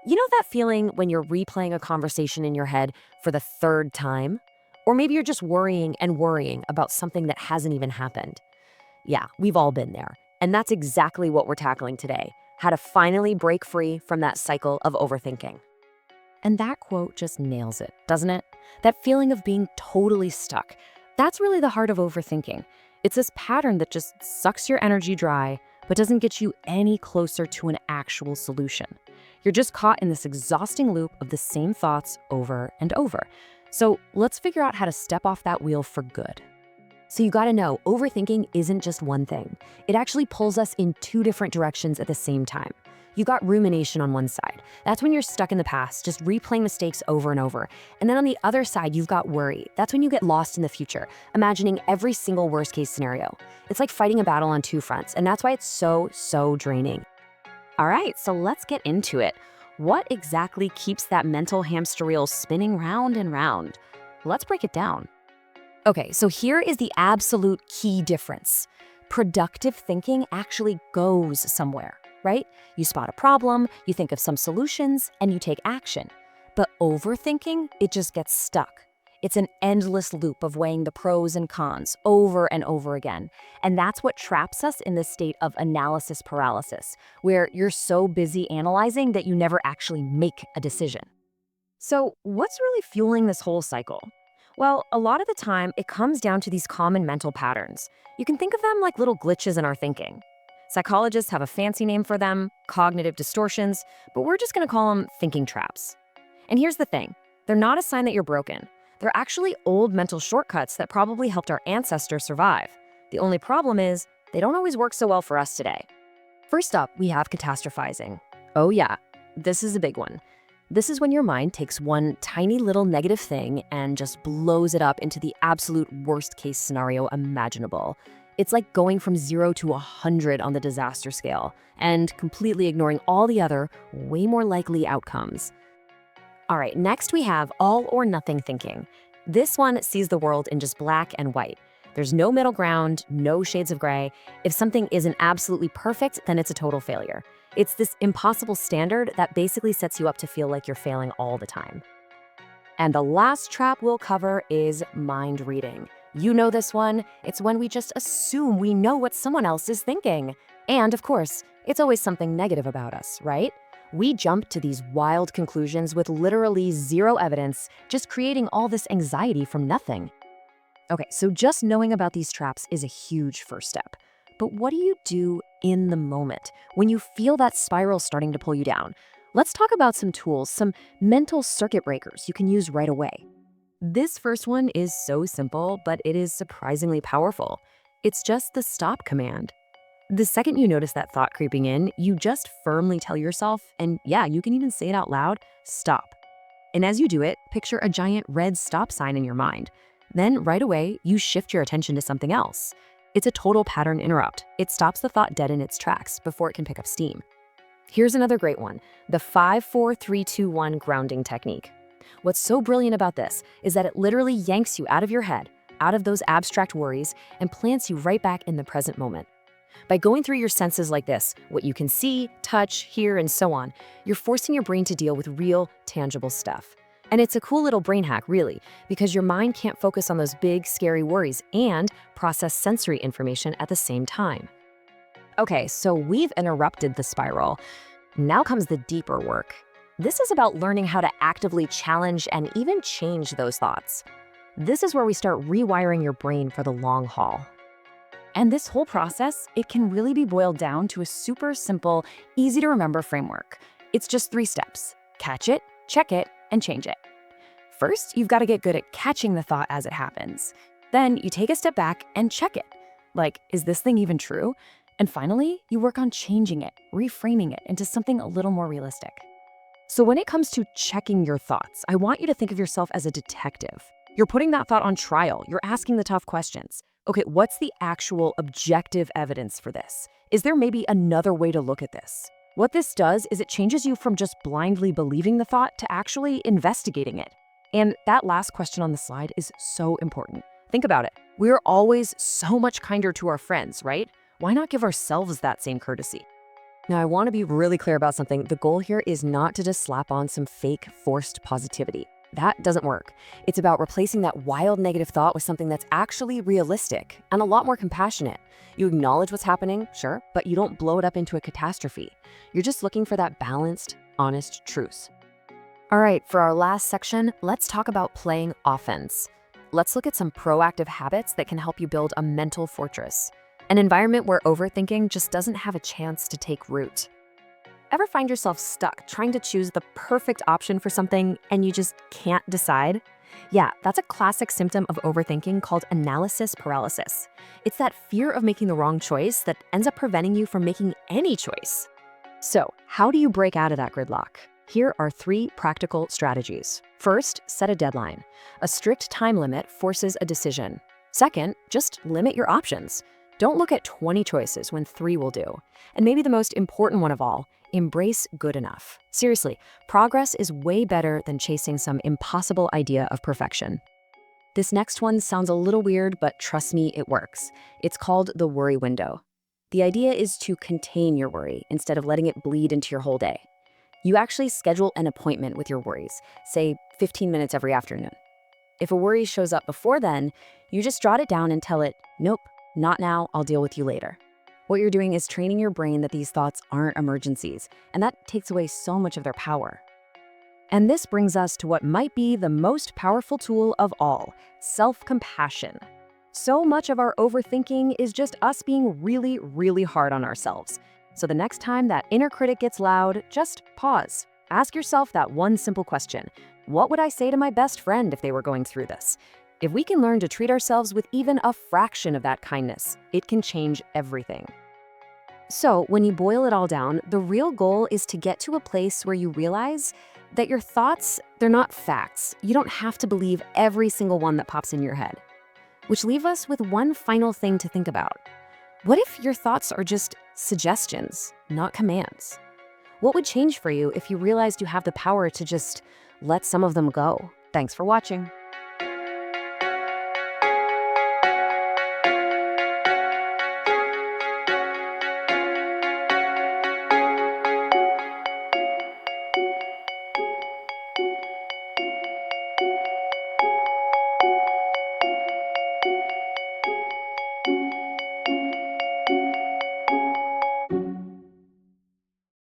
You know that feeling when you're replaying a conversation in your head for the third time? Or maybe you're just worrying and worrying about something that hasn't even happened. Yeah, we've all been there. And that's exactly what we're tackling today: how to finally break free from that cycle of overthinking. And that quote just nails it, doesn't it? That feeling of being totally stuck. That's really the heart of overthinking. It's this pattern that just sucks your energy dry, but doesn't get you any closer to an actual solution. You're just caught in this exhausting loop of the same thoughts over and over. So let's figure out how to step off that wheel for good. So you gotta know, overthinking isn't just one thing. It actually pulls us in two different directions at the same time. You got rumination on one side. That's when you're stuck in the past, just replaying mistakes over and over. And then on the other side, you've got worry. That's when you get lost in the future, imagining every single worst case scenario. It's like fighting a battle on two fronts, and that's why it's so draining. All right, so let's get into it. What exactly keeps that mental hamster wheel spinning round and round? Let's break it down. Okay, so here is the absolute key difference. Productive thinking actually goes somewhere, right? You spot a problem, you think of some solutions, and you take action. But overthinking, it just gets stuck. It's an endless loop of weighing the pros and cons over and over again. And that's what traps us in this state of analysis paralysis, where you're so busy analyzing that you never actually make a decision. So, what's really fueling this whole cycle? Well, a lot of the time, it comes down to these common mental patterns. You can think of them like little glitches in our thinking. Psychologists have a fancy name for them: cognitive distortions, but we're just gonna call them thinking traps. And here's the thing: they're not a sign that you're broken. They're actually old mental shortcuts that probably helped our ancestors survive. The only problem is, they don't always work so well for us today. First up, we have catastrophizing. Oh yeah, this is a big one. This is when your mind takes one tiny little negative thing and just blows it up into the absolute worst case scenario imaginable. It's like going from 0 to 100 on the disaster scale and completely ignoring all the other, way more likely outcomes. All right, next we have all or nothing thinking. This one sees the world in just black and white. There's no middle ground, no shades of gray. If something isn't absolutely perfect, then it's a total failure. It's this impossible standard that basically sets you up to feel like you're failing all the time. And the last trap we'll cover is mind reading. You know this one. It's when we just assume we know what someone else is thinking. And of course, it's always something negative about us, right? We jump to these wild conclusions with literally zero evidence, just creating all this anxiety from nothing. Okay, so just knowing about these traps is a huge first step. But what do you do in the moment when you feel that spiral starting to pull you down? Let's talk about some tools, some mental circuit breakers you can use right away. This first one is so simple, but it is surprisingly powerful. It's just the stop command. The second you notice that thought creeping in, you just firmly tell yourself, and yeah, you can even say it out loud, stop. And as you do it, picture a giant red stop sign in your mind. Then right away, you shift your attention to something else. It's a total pattern interrupt. It stops the thought dead in its tracks before it can pick up steam. Here's another great one: the 5-4-3-2-1 grounding technique. What's so brilliant about this is that it literally yanks you out of your head, out of those abstract worries, and plants you right back in the present moment. By going through your senses like this, what you can see, touch, hear, and so on, you're forcing your brain to deal with real, tangible stuff. And it's a cool little brain hack, really, because your mind can't focus on those big, scary worries and process sensory information at the same time. Okay, so we've interrupted the spiral. Now comes the deeper work. This is about learning how to actively challenge and even change those thoughts. This is where we start rewiring your brain for the long haul. And this whole process, it can really be boiled down to a super simple, easy to remember framework. It's just 3 steps: catch it, check it, and change it. First, you've got to get good at catching the thought as it happens. Then you take a step back and check it. Like, is this thing even true? And finally, you work on changing it, reframing it into something a little more realistic. So when it comes to checking your thoughts, I want you to think of yourself as a detective. You're putting that thought on trial. You're asking the tough questions. Okay, what's the actual objective evidence for this? Is there maybe another way to look at this? What this does is it changes you from just blindly believing the thought to actually investigating it. And that last question on the slide is so important. Think about it. We're always so much kinder to our friends, right? Why not give ourselves that same courtesy? Now, I want to be really clear about something. The goal here is not to just slap on some fake, forced positivity. That doesn't work. It's about replacing that wild negative thought with something that's actually realistic and a lot more compassionate. You acknowledge what's happening, sure, but you don't blow it up into a catastrophe. You're just looking for that balanced, honest truce. All right, for our last section, let's talk about playing offense. Let's look at some proactive habits that can help you build a mental fortress, an environment where overthinking just doesn't have a chance to take root. Ever find yourself stuck trying to choose the perfect option for something and you just can't decide? Yeah, that's a classic symptom of overthinking called analysis paralysis. It's that fear of making the wrong choice that ends up preventing you from making any choice. So, how do you break out of that gridlock? Here are 3 practical strategies. First, set a deadline. A strict time limit forces a decision. Second, just limit your options. Don't look at 20 choices when 3 will do. And maybe the most important one of all, embrace good enough. Seriously, progress is way better than chasing some impossible idea of perfection. This next one sounds a little weird, but trust me, it works. It's called the worry window. The idea is to contain your worry instead of letting it bleed into your whole day. You actually schedule an appointment with your worries, say 15 minutes every afternoon. If a worry shows up before then, you just jot it down and tell it, nope, not now, I'll deal with you later. What you're doing is training your brain that these thoughts aren't emergencies, and that takes away so much of their power. And this brings us to what might be the most powerful tool of all, self-compassion. So much of our overthinking is just us being really, really hard on ourselves. So the next time that inner critic gets loud, just pause. Ask yourself that one simple question. What would I say to my best friend if they were going through this? If we can learn to treat ourselves with even a fraction of that kindness, it can change everything. So when you boil it all down, the real goal is to get to a place where you realize that your thoughts, they're not facts. You don't have to believe every single one that pops in your head. Which leave us with one final thing to think about. What if your thoughts are just suggestions, not commands? What would change for you if you realized you have the power to just let some of them go? Thanks for watching.